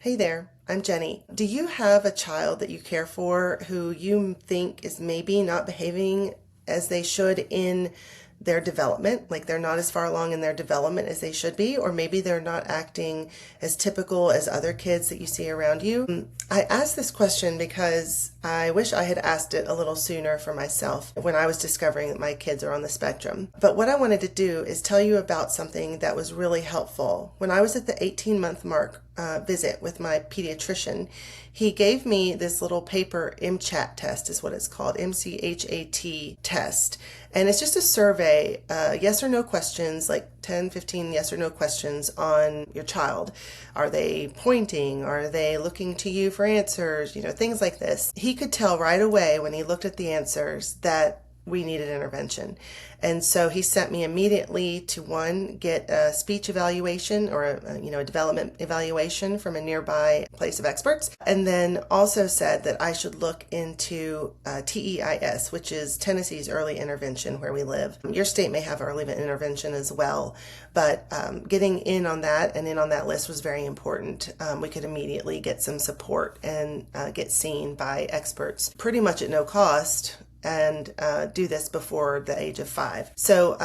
Hey there, I'm Jenny. Do you have a child that you care for who you think is maybe not behaving as they should in their development? Like they're not as far along in their development as they should be, or maybe they're not acting as typical as other kids that you see around you? I asked this question because I wish I had asked it a little sooner for myself when I was discovering that my kids are on the spectrum. But what I wanted to do is tell you about something that was really helpful. When I was at the 18-month mark visit with my pediatrician, he gave me this little paper MCHAT test is what it's called, MCHAT test. And it's just a survey, yes or no questions, like 10, 15 yes or no questions on your child. Are they pointing? Are they looking to you for answers? Things like this. He could tell right away when he looked at the answers that we needed intervention. And so he sent me immediately to get a speech evaluation or a development evaluation from a nearby place of experts. And then also said that I should look into TEIS, which is Tennessee's early intervention where we live. Your state may have early intervention as well, but getting in on that and in on that list was very important. We could immediately get some support and get seen by experts pretty much at no cost, and do this before the age of 5. So,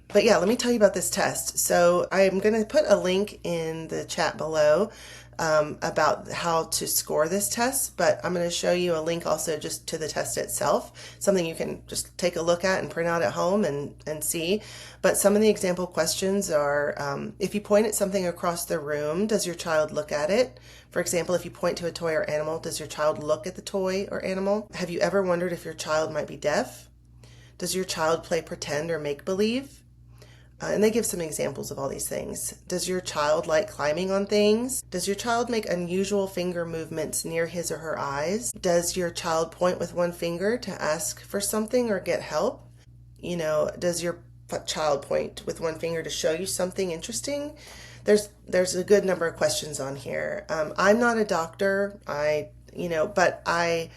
but yeah, let me tell you about this test. So I'm going to put a link in the chat below about how to score this test, but I'm going to show you a link also just to the test itself, something you can just take a look at and print out at home and see. But some of the example questions are, if you point at something across the room, does your child look at it? For example, if you point to a toy or animal, does your child look at the toy or animal? Have you ever wondered if your child might be deaf? Does your child play pretend or make-believe? And they give some examples of all these things. Does your child like climbing on things? Does your child make unusual finger movements near his or her eyes? Does your child point with one finger to ask for something or get help? Does your child point with one finger to show you something interesting? There's a good number of questions on here. I'm not a doctor, but I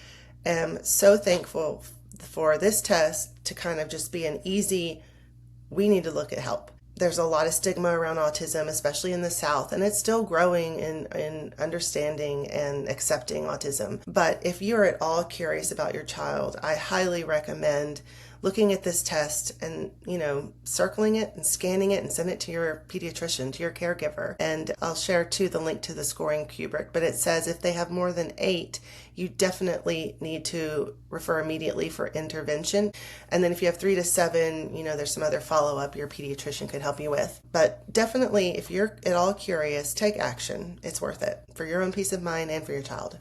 am so thankful for this test to kind of just be an easy, we need to look at help. There's a lot of stigma around autism, especially in the South, and it's still growing in understanding and accepting autism. But if you're at all curious about your child, I highly recommend looking at this test and, circling it and scanning it and send it to your pediatrician, to your caregiver. And I'll share too the link to the scoring rubric, but it says if they have more than 8, you definitely need to refer immediately for intervention. And then if you have 3 to 7, there's some other follow-up your pediatrician could help you with. But definitely, if you're at all curious, take action. It's worth it for your own peace of mind and for your child.